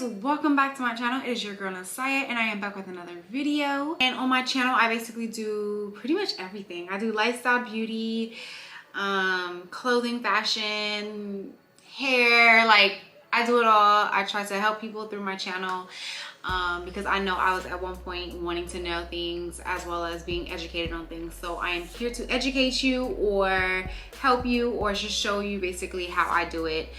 welcome back to my channel. It is your girl Nisiah and I am back with another video. And on my channel I basically do pretty much everything. I do lifestyle, beauty, clothing, fashion, hair, like I do it all. I try to help people through my channel because I know I was at one point wanting to know things as well as being educated on things. So I am here to educate you or help you or just show you basically how I do it.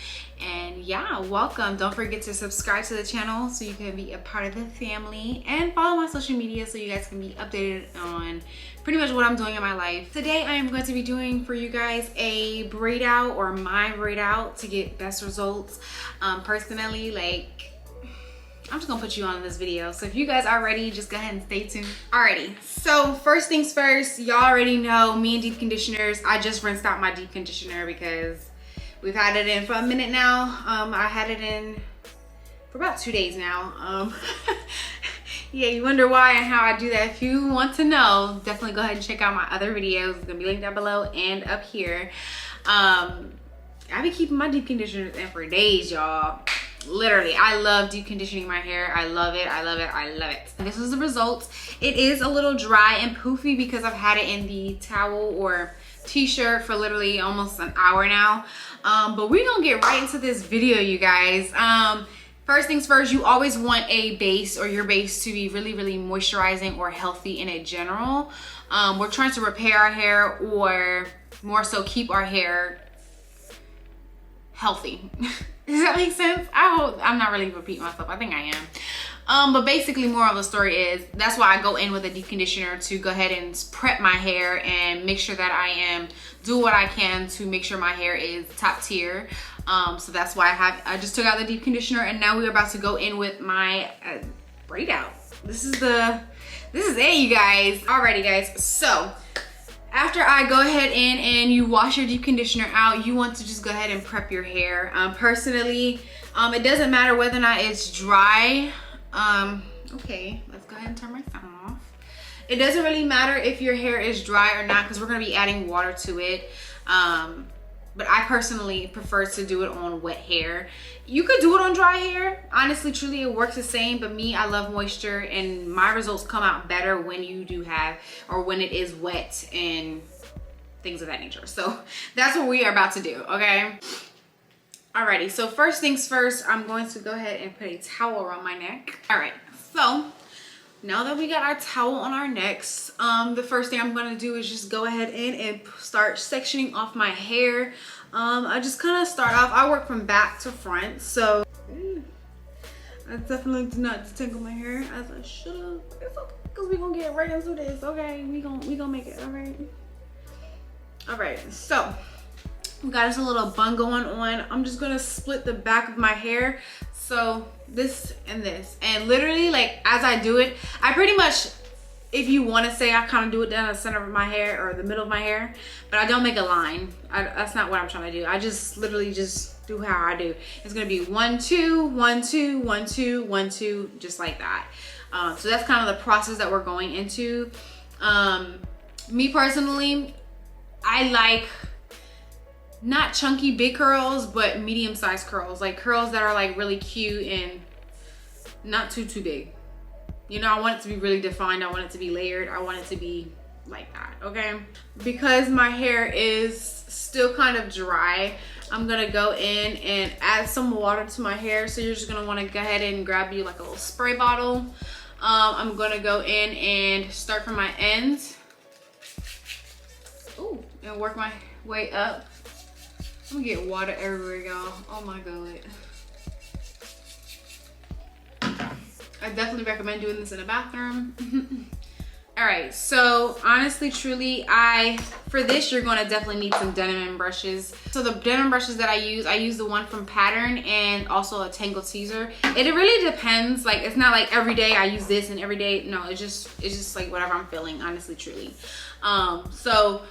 And yeah, welcome. Don't forget to subscribe to the channel so you can be a part of the family, and follow my social media so you guys can be updated on pretty much what I'm doing in my life. Today I am going to be doing for you guys a braid out, or my braid out, to get best results. Personally, like, I'm just gonna put you on this video. So if you guys are ready, just go ahead and stay tuned. Alrighty, so first things first, y'all already know me and deep conditioners. I just rinsed out my deep conditioner because we've had it in for a minute now. I had it in for about 2 days now. Yeah, you wonder why and how I do that. If you want to know, definitely go ahead and check out my other videos. It's gonna be linked down below and up here. I be keeping my deep conditioners in for days, y'all. Literally, I love deep conditioning my hair. I love it, I love it, I love it. And this is the results. It is a little dry and poofy because I've had it in the towel or t-shirt for literally almost an hour now. But we're gonna get right into this video, you guys. First things first, you always want a base or your base to be really, really moisturizing or healthy in a general. We're trying to repair our hair, or more so keep our hair healthy. Does that make sense? I hope I'm not really repeating myself. I think I am. But basically, more of the story is that's why I go in with a deep conditioner, to go ahead and prep my hair and make sure that I am do what I can to make sure my hair is top tier. So that's why I just took out the deep conditioner, and now we're about to go in with my braid out. This is it, you guys. Alrighty, guys. So after I go ahead and you wash your deep conditioner out, you want to just go ahead and prep your hair. Personally, it doesn't matter whether or not it's dry. Okay, let's go ahead and turn my phone off. It doesn't really matter if your hair is dry or not, because we're going to be adding water to it. But I personally prefer to do it on wet hair. You could do it on dry hair. Honestly, truly, it works the same. But me, I love moisture, and my results come out better when you do have, or when it is wet and things of that nature. So that's what we are about to do, okay? Alrighty, so first things first, I'm going to go ahead and put a towel around my neck. Alright, so now that we got our towel on our necks, the first thing I'm going to do is just go ahead and start sectioning off my hair. I just kind of start off, I work from back to front, so I definitely do not detangle my hair as I should have. It's okay, because we're going to get right into this, okay? We gonna make it, alright? Alright, so we got us a little bun going on. I'm just going to split the back of my hair. So this and this, and literally, like, as I do it, I pretty much, if you want to say, I kind of do it down the center of my hair or the middle of my hair, but I don't make a line. That's not what I'm trying to do. I just literally just do how I do. It's gonna be 1 2 1 2 1 2 1 2, just like that. So that's kind of the process that we're going into. Me personally, I like not chunky big curls, but medium-sized curls, like curls that are like really cute and not too big. You know, I want it to be really defined. I want it to be layered. I want it to be like that, okay? Because my hair is still kind of dry, I'm gonna go in and add some water to my hair. So you're just gonna want to go ahead and grab you like a little spray bottle. I'm gonna go in and start from my ends. Ooh, and work my way up. I'm gonna get water everywhere, y'all. Oh my god. I definitely recommend doing this in a bathroom. Alright, so honestly, truly, for this, you're gonna definitely need some denim brushes. So the denim brushes that I use the one from Pattern and also a Tangle Teaser. It really depends. Like, it's not like every day I use this and every day. No, it's just like whatever I'm feeling, honestly, truly. So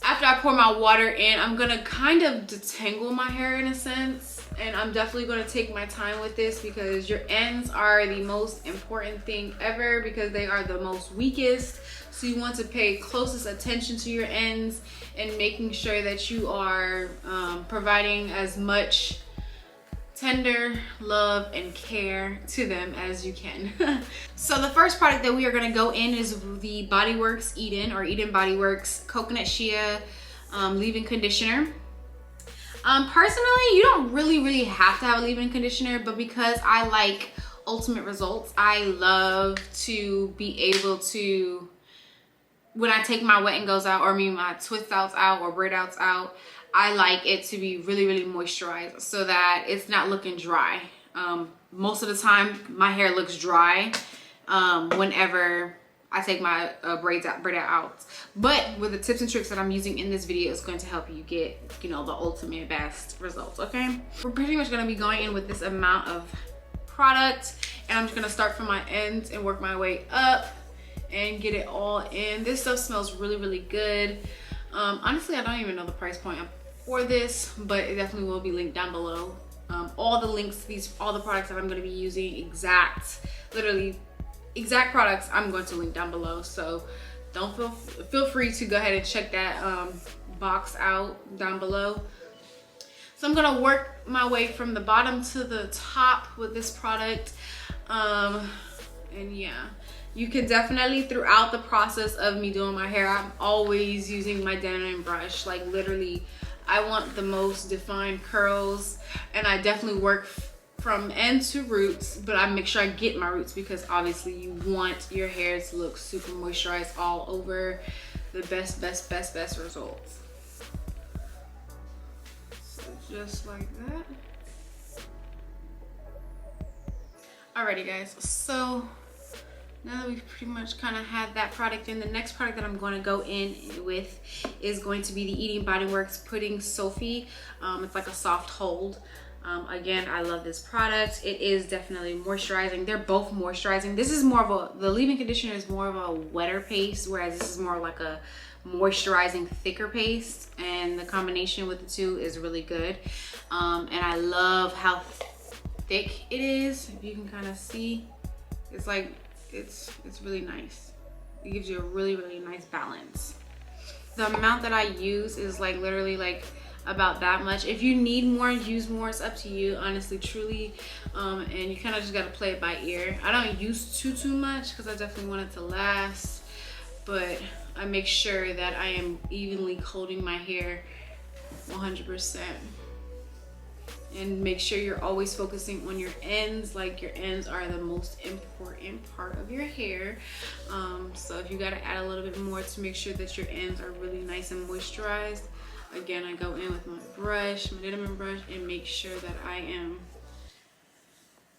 after I pour my water in, I'm gonna kind of detangle my hair in a sense. And I'm definitely gonna take my time with this, because your ends are the most important thing ever, because they are the most weakest. So you want to pay closest attention to your ends and making sure that you are providing as much tender love and care to them as you can. So the first product that we are gonna go in is the Body Works Eden, or Eden Body Works Coconut Shea leave-in conditioner. Personally, you don't really have to have a leave-in conditioner, but because I like ultimate results, I love to be able to, when I take my wet and goes out, or my twist outs out or braid outs out, I like it to be really moisturized so that it's not looking dry. Most of the time my hair looks dry whenever I take my braids out. But with the tips and tricks that I'm using in this video, it's going to help you get, you know, the ultimate best results, okay? We're pretty much gonna be going in with this amount of product, and I'm just gonna start from my ends and work my way up and get it all in. This stuff smells really good. Honestly, I don't even know the price point for this, but it definitely will be linked down below. All the links to all the products that I'm going to be using, literally exact products, I'm going to link down below. So don't feel free to go ahead and check that box out down below. So I'm gonna work my way from the bottom to the top with this product. And yeah, you can definitely, throughout the process of me doing my hair, I'm always using my denim brush. Like literally, I want the most defined curls, and I definitely work from end to roots, but I make sure I get my roots, because obviously you want your hair to look super moisturized all over. The best results. So just like that. Alrighty guys, so now that we've pretty much kind of had that product in, the next product that I'm going to go in with is going to be the Eden Body Works Pudding Sophie. It's like a soft hold. Again, I love this product. It is definitely moisturizing. They're both moisturizing. This is more of the leave-in conditioner is more of a wetter paste, whereas this is more like a moisturizing thicker paste, and the combination with the two is really good. And I love how thick it is. If you can kind of see, it's like it's really nice. It gives you a really nice balance. The amount that I use is like literally like about that much. If you need more, use more. It's up to you, honestly, truly. And you kind of just got to play it by ear. I don't use too much because I definitely want it to last, but I make sure that I am evenly coating my hair 100%. And make sure you're always focusing on your ends. Like your ends are the most important part of your hair. So if you got to add a little bit more to make sure that your ends are really nice and moisturized, again, I go in with my brush, my denim brush, and make sure that I am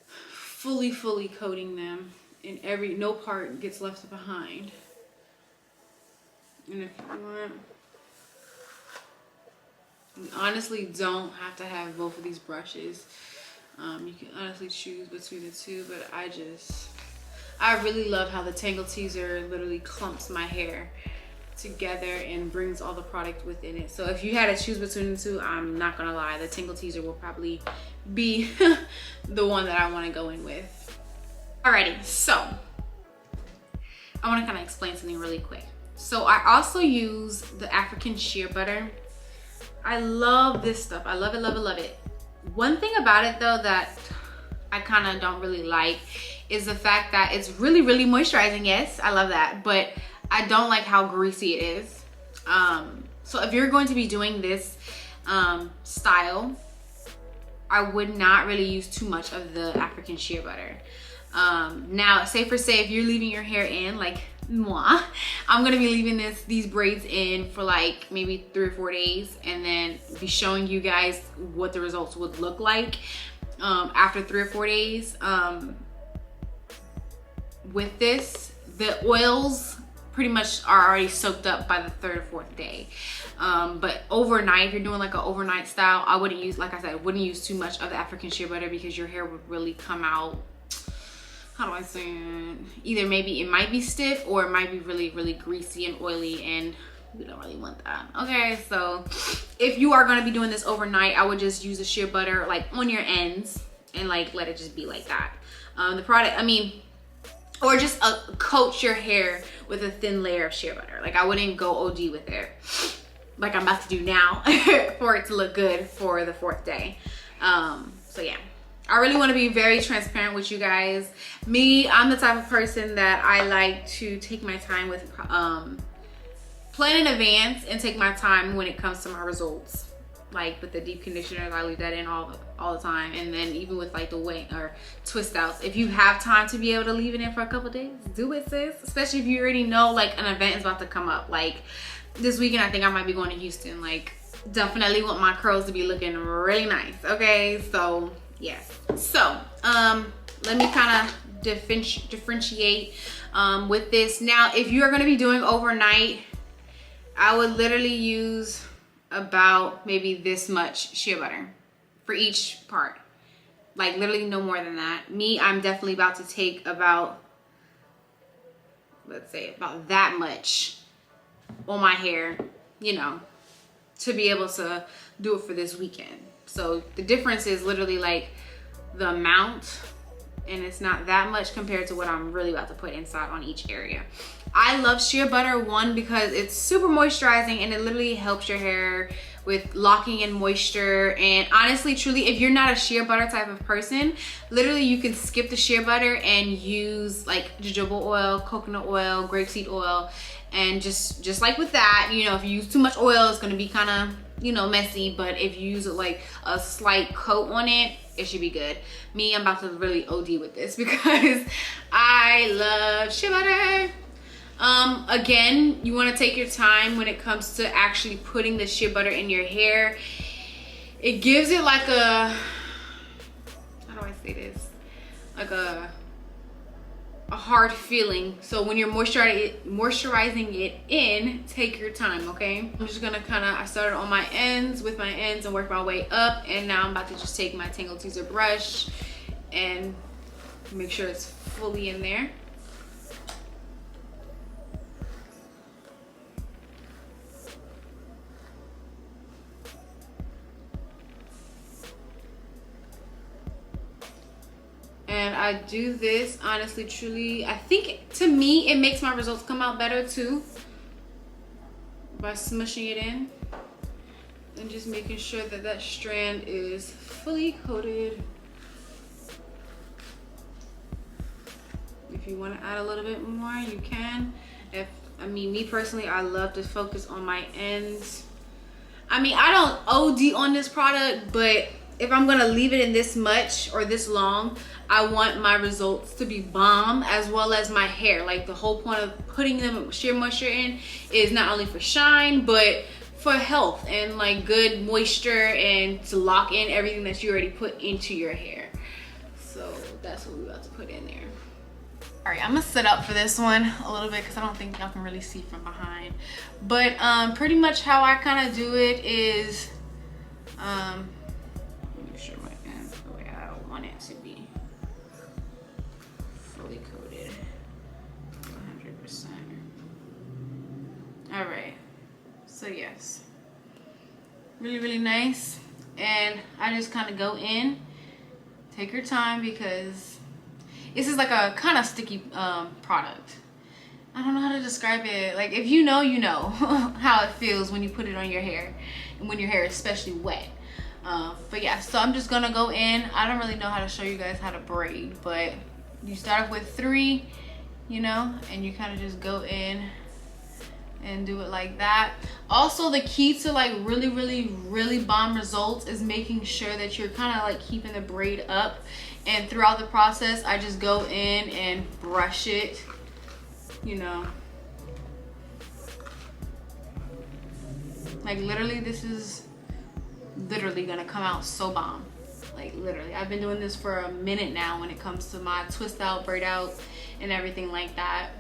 fully coating them, and no part gets left behind. And if you want, you honestly don't have to have both of these brushes. You can honestly choose between the two, but I really love how the Tangle Teezer literally clumps my hair together and brings all the product within it. So if you had to choose between the two, I'm not gonna lie, the Tangle Teezer will probably be the one that I want to go in with. Alrighty, so I want to kind of explain something really quick. So I also use the African shea butter. I love this stuff. I love it. One thing about it though that I kind of don't really like is the fact that it's really moisturizing. Yes, I love that, but I don't like how greasy it is. So if you're going to be doing this style, I would not really use too much of the African shea butter. Now, say if you're leaving your hair in, like moi, I'm gonna be leaving these braids in for like maybe 3 or 4 days, and then be showing you guys what the results would look like after 3 or 4 days. With this, the oils pretty much are already soaked up by the 3rd or 4th day. But overnight, if you're doing like an overnight style, I wouldn't use, like I said, wouldn't use too much of the African shea butter, because your hair would really come out, how do I say it? Either maybe it might be stiff, or it might be really greasy and oily, and we don't really want that. Okay, so if you are gonna be doing this overnight, I would just use the shea butter like on your ends and like let it just be like that. The product, I mean, or just coat your hair with a thin layer of shea butter. Like I wouldn't go OD with it, like I'm about to do now, for it to look good for the 4th day. So yeah. I really want to be very transparent with you guys. Me, I'm the type of person that I like to take my time with plan in advance and take my time when it comes to my results. Like with the deep conditioners, I leave that in all the time. And then even with like the weight or twist outs, if you have time to be able to leave it in for a couple days, do it, sis. Especially if you already know like an event is about to come up. Like this weekend, I think I might be going to Houston. Like definitely want my curls to be looking really nice. Okay, so yes. So let me kind of differentiate with this. Now, if you are going to be doing overnight, I would literally use about maybe this much shea butter for each part. Like literally no more than that. Me, I'm definitely about to take about, let's say about that much on my hair, you know, to be able to do it for this weekend. So the difference is literally like the amount, and it's not that much compared to what I'm really about to put inside on each area. I love shea butter, one, because it's super moisturizing and it literally helps your hair with locking in moisture. And honestly, truly, if you're not a shea butter type of person, literally you can skip the shea butter and use like jojoba oil, coconut oil, grapeseed oil. And just like with that, you know, if you use too much oil, it's gonna be kind of, you know, messy. But if you use like a slight coat on it, it should be good. Me, I'm about to really OD with this because I love shea butter. Again, you want to take your time when it comes to actually putting the shea butter in your hair. It gives it like a, how do I say this? Like a hard feeling. So when you're moisturizing it in, take your time, okay? I'm just gonna I started on my ends with my ends and work my way up, and now I'm about to just take my Tangle Teezer brush and make sure it's fully in there. And I do this honestly, truly, I think to me it makes my results come out better too, by smushing it in and just making sure that that strand is fully coated. If you want to add a little bit more, you can. Me personally, I love to focus on my ends. I mean, I don't OD on this product, but if I'm gonna leave it in this much or this long, I want my results to be bomb, as well as my hair. Like the whole point of putting them sheer moisture in is not only for shine, but for health and like good moisture and to lock in everything that you already put into your hair. So that's what we're about to put in there. All right, I'm gonna sit up for this one a little bit because I don't think y'all can really see from behind. But pretty much how I kind of do it is, make sure my ends the way I want it to be. Fully coated, 100%. All right, so yes, really nice. And I just kind of go in, take your time, because this is like a kind of sticky product. I don't know how to describe it. Like if you know, you know how it feels when you put it on your hair, and when your hair is especially wet. But yeah, so I'm just gonna go in. I don't really know how to show you guys how to braid, but you start off with 3, you know, and you kind of just go in and do it like that. Also, the key to like really bomb results is making sure that you're kind of like keeping the braid up. And throughout the process, I just go in and brush it, you know. Like literally, this is literally gonna come out so bomb. Like literally, I've been doing this for a minute now when it comes to my twist out, braid out, and everything like that.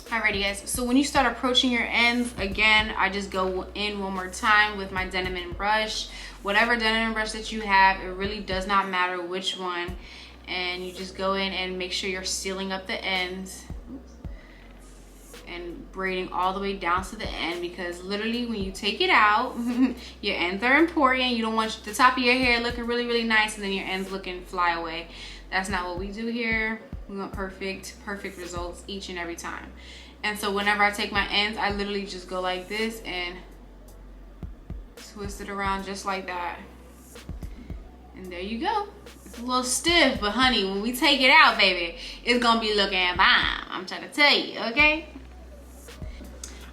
Alrighty guys, so when you start approaching your ends, again, I just go in one more time with my denim and brush. Whatever denim and brush that you have, it really does not matter which one. And you just go in and make sure you're sealing up the ends. and braiding all the way down to the end, because literally when you take it out, your ends are important. You don't want the top of your hair looking really, really nice and then your ends looking fly away. That's not what we do here. We want perfect results each and every time. And so whenever I take my ends, I literally just go like this and twist it around just like that. And there you go. It's a little stiff, but honey, when we take it out, baby, it's gonna be looking bomb. I'm trying to tell you, okay?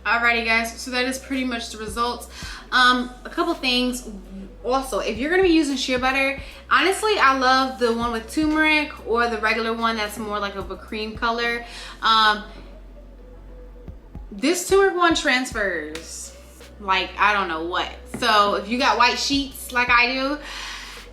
Alrighty guys, so that is pretty much the results. A couple things. Also, if you're gonna be using shea butter, honestly, I love the one with turmeric or the regular one that's more like of a cream color. This turmeric one transfers like I don't know what. So if you got white sheets like I do,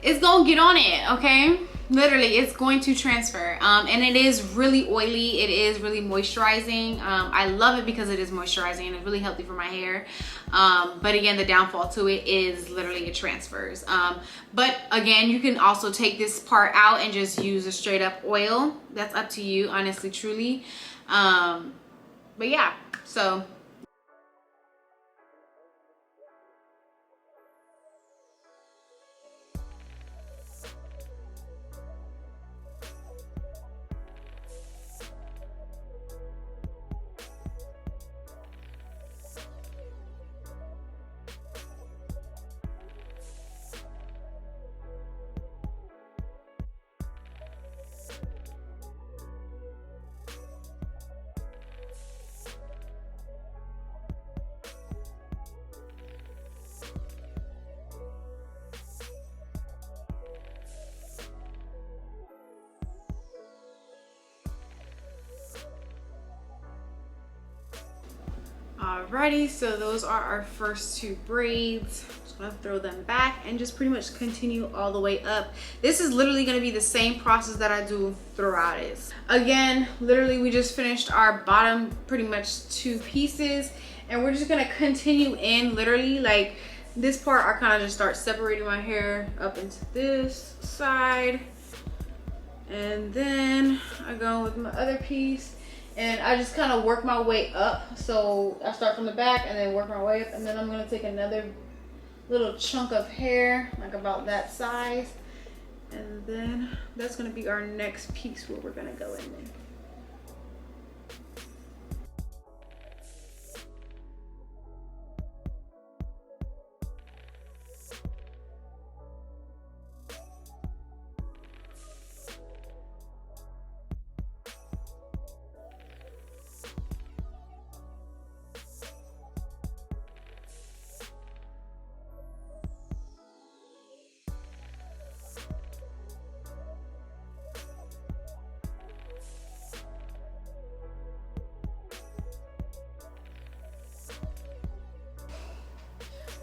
it's gonna get on it, okay? Literally, it's going to transfer. And it is really oily. It is really moisturizing. I love it because it is moisturizing and it's really healthy for my hair. But again, the downfall to it is literally it transfers. But again, you can also take this part out and just use a straight up oil. That's up to you, honestly, truly. But yeah, so. Alrighty, so those are our first two braids. Just gonna throw them back and just pretty much continue all the way up. This is literally gonna be the same process that I do throughout it. Again, literally we just finished our bottom pretty much two pieces and we're just gonna continue in literally like this part. I kind of just start separating my hair up into this side and then I go with my other piece. And I just kind of work my way up. So I start from the back and then work my way up. And then I'm going to take another little chunk of hair, like about that size. And then that's going to be our next piece where we're going to go in there.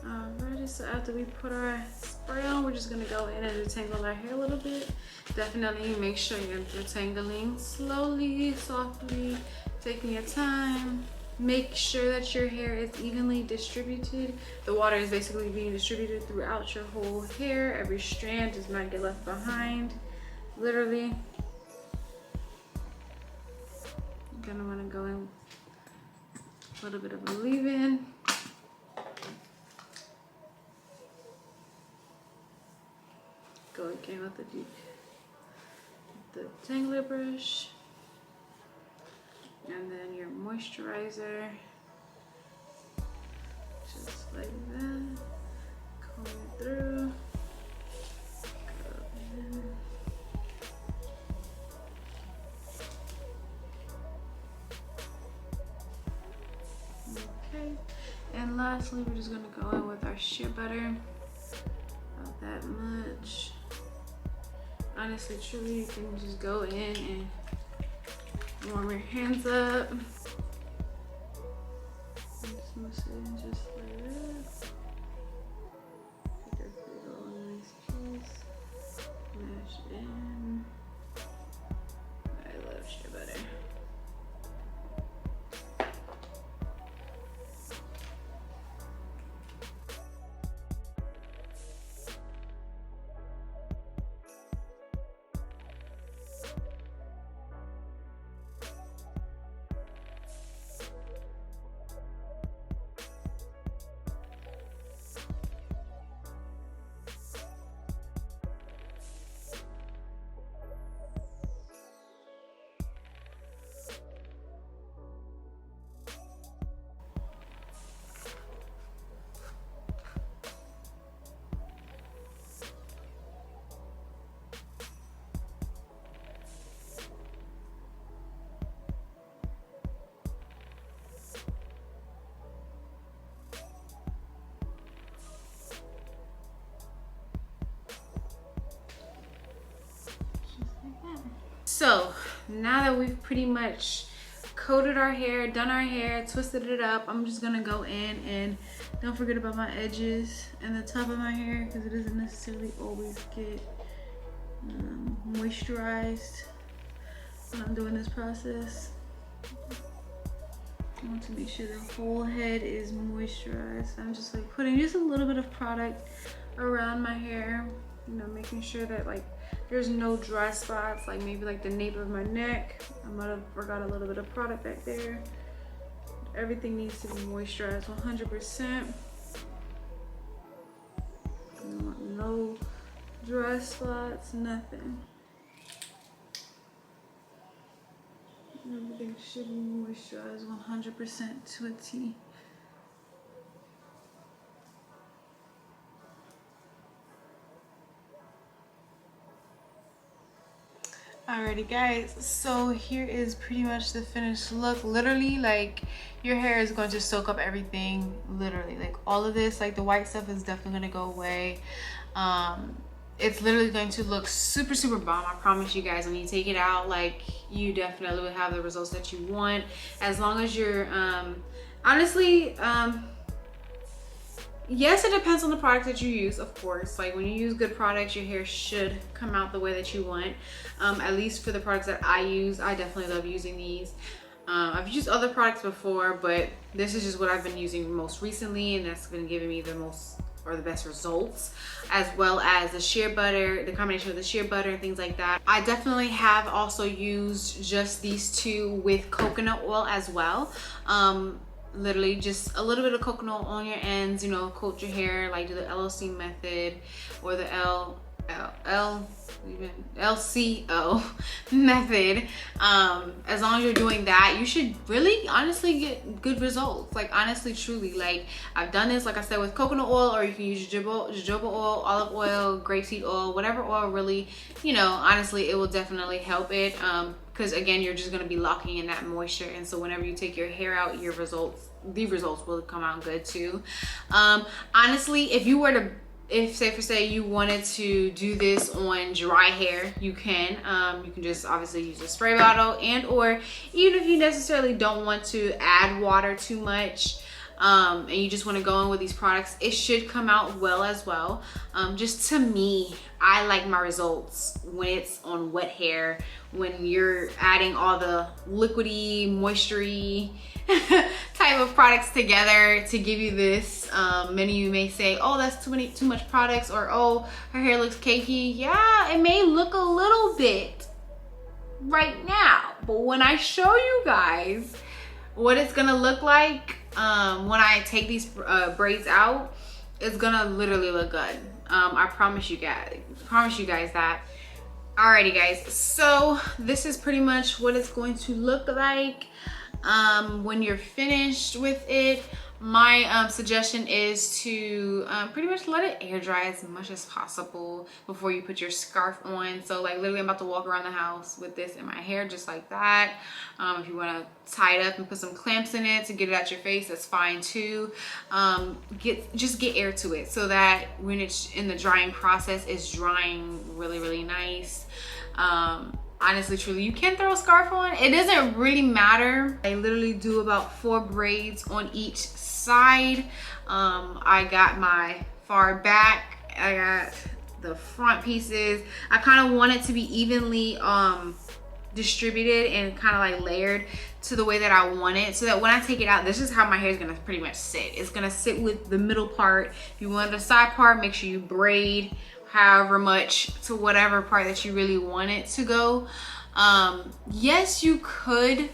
Alrighty, so after we put our spray on, we're just gonna go in and detangle our hair a little bit. Definitely make sure you're detangling slowly, softly, taking your time. Make sure that your hair is evenly distributed. The water is basically being distributed throughout your whole hair. Every strand does not get left behind, literally. You're gonna wanna go in a little bit of a leave-in. Go again with the tangler brush, and then your moisturizer, just like that. Comb it through. Go in. Okay, and lastly, we're just gonna go in with our shea butter. About that much. Honestly, truly, you can just go in and warm your hands up. And just mix it in just like that. Take a big old nice piece, mash it in. I love shea butter. So now that we've pretty much coated our hair, done our hair, twisted it up, I'm just gonna go in and don't forget about my edges and the top of my hair, because it doesn't necessarily always get moisturized when I'm doing this process. I want to make sure the whole head is moisturized. I'm just like putting just a little bit of product around my hair, you know, making sure that like there's no dry spots, like maybe like the nape of my neck. I might have forgot a little bit of product back there. Everything needs to be moisturized 100%. No dry spots, nothing. Everything should be moisturized 100% to a T. Alrighty guys, so here is pretty much the finished look. Literally, like, your hair is going to soak up everything, literally. Like, all of this, like the white stuff is definitely going to go away. It's literally going to look super, super bomb. I promise you guys, when you take it out, like, you definitely will have the results that you want. As long as you're, honestly, yes, it depends on the product that you use, of course. Like, when you use good products, your hair should come out the way that you want. At least for the products that I use, I definitely love using these. I've used other products before, but this is just what I've been using most recently, and that's been giving me the most or the best results, as well as the shea butter, the combination of the shea butter and things like that. I definitely have also used just these two with coconut oil as well. Literally just a little bit of coconut oil on your ends, you know, coat your hair, like do the LOC method or the LCO method. As long as you're doing that, you should really honestly get good results. Like, honestly, truly, like, I've done this, like I said, with coconut oil, or you can use jojoba oil, olive oil, grapeseed oil, whatever oil really, you know, honestly, it will definitely help it. Because again, you're just going to be locking in that moisture, and so whenever you take your hair out, the results will come out good too. Honestly, if you were to, if say you wanted to do this on dry hair, you can just obviously use a spray bottle, and or even if you necessarily don't want to add water too much, and you just want to go in with these products, it should come out well as well. Just to me, I like my results when it's on wet hair, when you're adding all the liquidy, moistury type of products together to give you this. Many of you may say, oh, that's too much products, or oh, her hair looks cakey. Yeah, it may look a little bit right now, but when I show you guys what it's gonna look like when I take these braids out, it's gonna literally look good. I promise you guys that. Alrighty guys, so this is pretty much what it's going to look like when you're finished with it. My suggestion is to pretty much let it air dry as much as possible before you put your scarf on. So like literally I'm about to walk around the house with this in my hair just like that. If you want to tie it up and put some clamps in it to get it out your face, that's fine too. Just get air to it so that when it's in the drying process, it's drying really, really nice. Honestly, truly, you can throw a scarf on. It doesn't really matter. I literally do about 4 braids on each side. I got my far back, I got the front pieces. I kind of want it to be evenly distributed and kind of like layered to the way that I want it, so that when I take it out, this is how my hair is gonna pretty much sit. It's gonna sit with the middle part. If you want the side part, make sure you braid however much to whatever part that you really want it to go. Yes, you could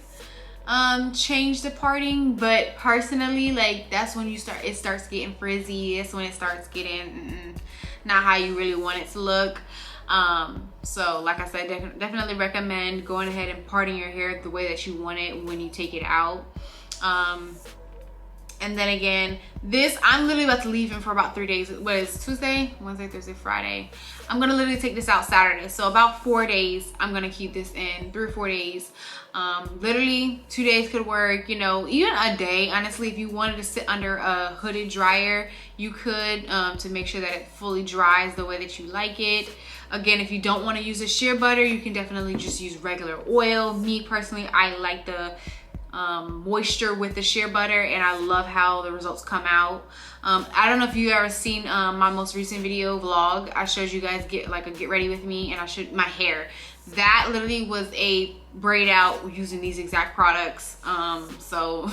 change the parting, but personally, like, that's when it starts getting frizzy. It's when it starts getting not how you really want it to look. So like I said, definitely recommend going ahead and parting your hair the way that you want it when you take it out. And then again, this, I'm literally about to leave him for about 3 days. What is Tuesday, Wednesday, Thursday, Friday? I'm gonna literally take this out Saturday. So about 4 days, I'm gonna keep this in, 3 or 4 days. Literally 2 days could work, you know, even a day. Honestly, if you wanted to sit under a hooded dryer, you could, to make sure that it fully dries the way that you like it. Again, if you don't want to use a shea butter, you can definitely just use regular oil. Me personally, I like the moisture with the shea butter, and I love how the results come out. I don't know if you ever seen my most recent video vlog. I showed you guys get ready with me, and I showed my hair. That literally was a braid out using these exact products. So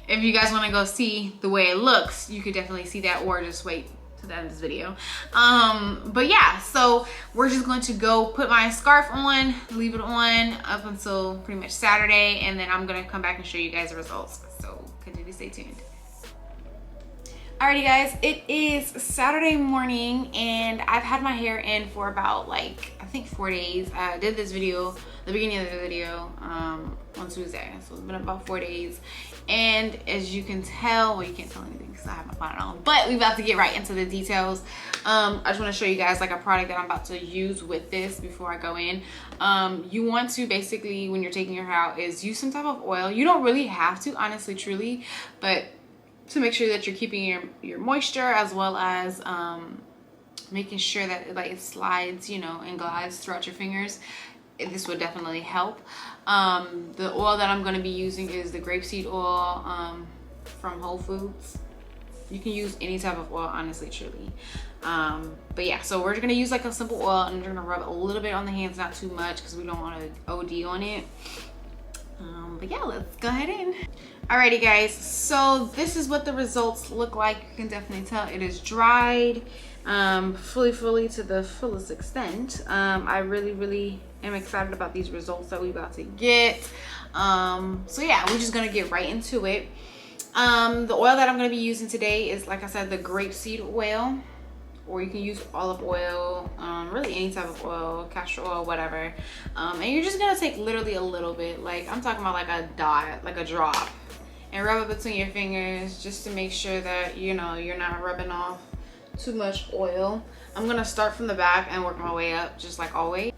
if you guys want to go see the way it looks, you could definitely see that, or just wait to the end of this video. But yeah, so we're just going to go put my scarf on, leave it on up until pretty much Saturday, and then I'm gonna come back and show you guys the results. So continue to stay tuned. Alrighty guys, it is Saturday morning and I've had my hair in for about I think 4 days. I did this video, the beginning of the video, on Tuesday. So it's been about 4 days. And as you can tell, well, you can't tell anything because I have my bonnet on, but we're about to get right into the details. I just want to show you guys a product that I'm about to use with this before I go in. You want to basically, when you're taking your hair out, is use some type of oil. You don't really have to, honestly, truly, but to make sure that you're keeping your moisture, as well as making sure that it slides, and glides throughout your fingers. This would definitely help. The oil that I'm going to be using is the grapeseed oil from Whole Foods. You can use any type of oil, honestly, truly. But yeah, so we're going to use a simple oil, and we're going to rub a little bit on the hands, not too much, because we don't want to OD on it. But yeah, let's go ahead in. Alrighty guys, so this is what the results look like. You can definitely tell it is dried fully to the fullest extent. I really am excited about these results that we're about to get. So yeah, we're just gonna get right into it. The oil that I'm gonna be using today is, like I said, the grapeseed oil, or you can use olive oil, really any type of oil, castor oil, whatever. And you're just gonna take literally a little bit, I'm talking about a dot, a drop, and rub it between your fingers just to make sure that you're not rubbing off too much oil. I'm gonna start from the back and work my way up, just like always.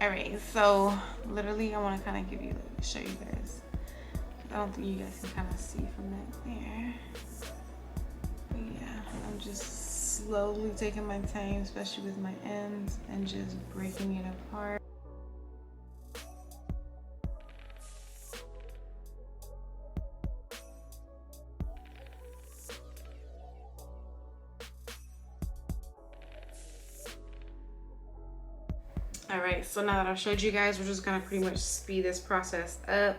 All right, so literally I want to kind of show you guys. I don't think you guys can kind of see from that there. But yeah, I'm just slowly taking my time, especially with my ends, and just breaking it apart. All right, so now that I've showed you guys, we're just gonna pretty much speed this process up.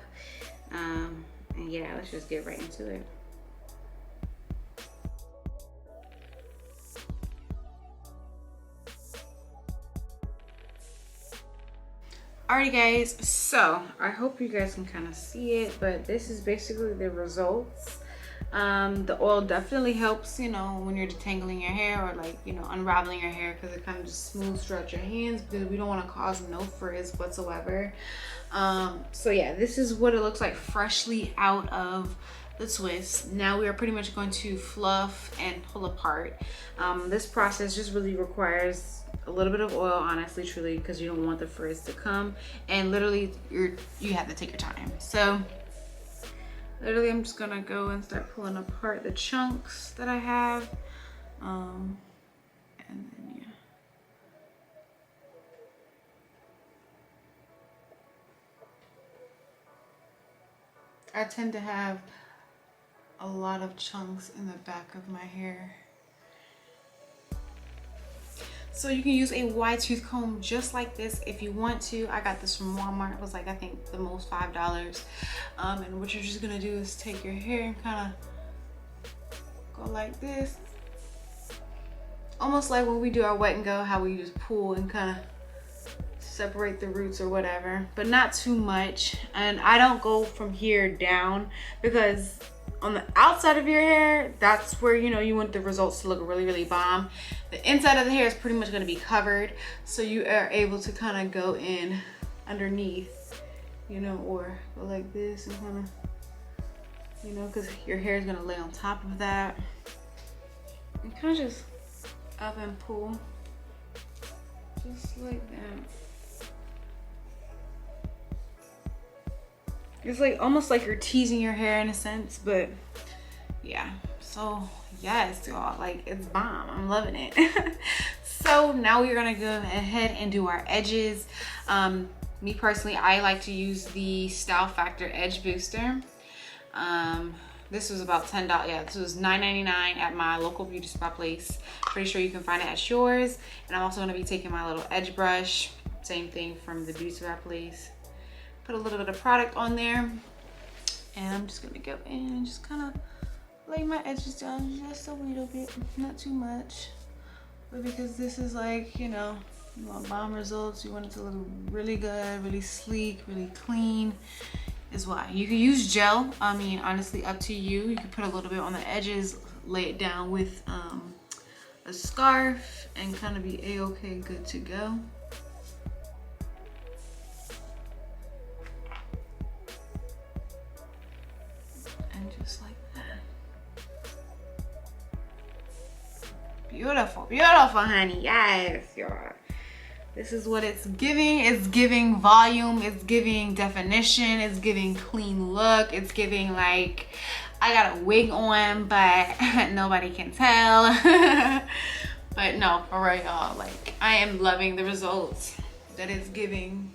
And yeah, let's just get right into it. Alrighty guys, so I hope you guys can kind of see it, but this is basically the results. The oil definitely helps, when you're detangling your hair, or unraveling your hair, because it kind of just smooths throughout your hands, because we don't want to cause no frizz whatsoever. So yeah, this is what it looks like freshly out of the twist. Now we are pretty much going to fluff and pull apart. This process just really requires a little bit of oil, honestly, truly, because you don't want the frizz to come, and literally you have to take your time. So literally I'm just gonna go and start pulling apart the chunks that I have, and then yeah. I tend to have a lot of chunks in the back of my hair. So you can use a wide tooth comb just like this if you want to. I got this from Walmart. It was I think the most $5. And what you're just gonna do is take your hair and kind of go like this. Almost like when we do our wet and go, how we just pull and kind of separate the roots or whatever, but not too much. And I don't go from here down, because on the outside of your hair, that's where you want the results to look really bomb. The inside of the hair is pretty much going to be covered, so you are able to kind of go in underneath, or go like this and kind of, because your hair is going to lay on top of that, and kind of just up and pull just like that. It's almost like you're teasing your hair in a sense, but yeah. So Yes, y'all, like it's bomb. I'm loving it. So now we're gonna go ahead and do our edges. Me personally, I like to use the Style Factor Edge Booster. This was about $10. Yeah, this was $9.99 at my local beauty spa place. Pretty sure you can find it at yours. And I'm also gonna be taking my little edge brush, same thing from the beauty spa place. Put a little bit of product on there, and I'm just gonna go in and just kind of lay my edges down just a little bit, not too much. But because this is like, you know, you want bomb results, you want it to look really good, really sleek, really clean, is why. You can use gel. I mean, honestly, up to you. You can put a little bit on the edges, lay it down with a scarf, and kind of be a-okay, good to go. And just like that. Beautiful, beautiful, honey. Yes, y'all. This is what it's giving. It's giving volume, it's giving definition, it's giving clean look, it's giving like I got a wig on but nobody can tell. But no, for real, y'all, like I am loving the results that it's giving.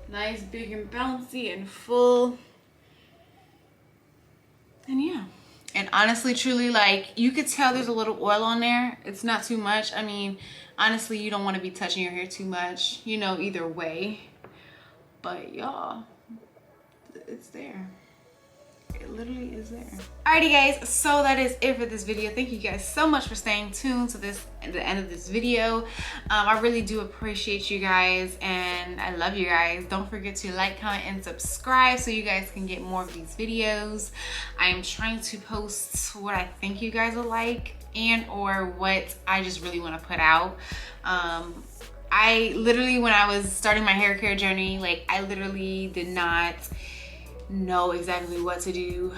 Nice, big and bouncy and full. And yeah, and honestly, truly, like you could tell there's a little oil on there. It's not too much. I mean, honestly, you don't want to be touching your hair too much, you know, either way. But y'all, it's there. It literally is there. Alrighty guys, so that is it for this video. Thank you guys so much for staying tuned to the end of this video. I really do appreciate you guys, and I love you guys. Don't forget to like, comment, and subscribe so you guys can get more of these videos. I am trying to post what I think you guys will like and or what I just really want to put out. I literally, when I was starting my hair care journey, like I literally did not know exactly what to do,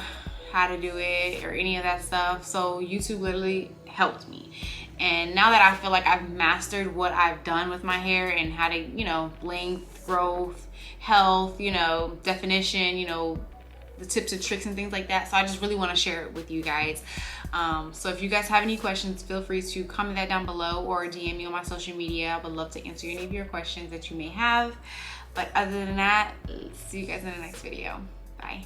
how to do it, or any of that stuff. So YouTube literally helped me. And now that I feel like I've mastered what I've done with my hair and how to, you know, length, growth, health, you know, definition, you know, the tips and tricks and things like that. So I just really want to share it with you guys. So if you guys have any questions, feel free to comment that down below or DM me on my social media. I would love to answer any of your questions that you may have. But other than that, see you guys in the next video. Bye.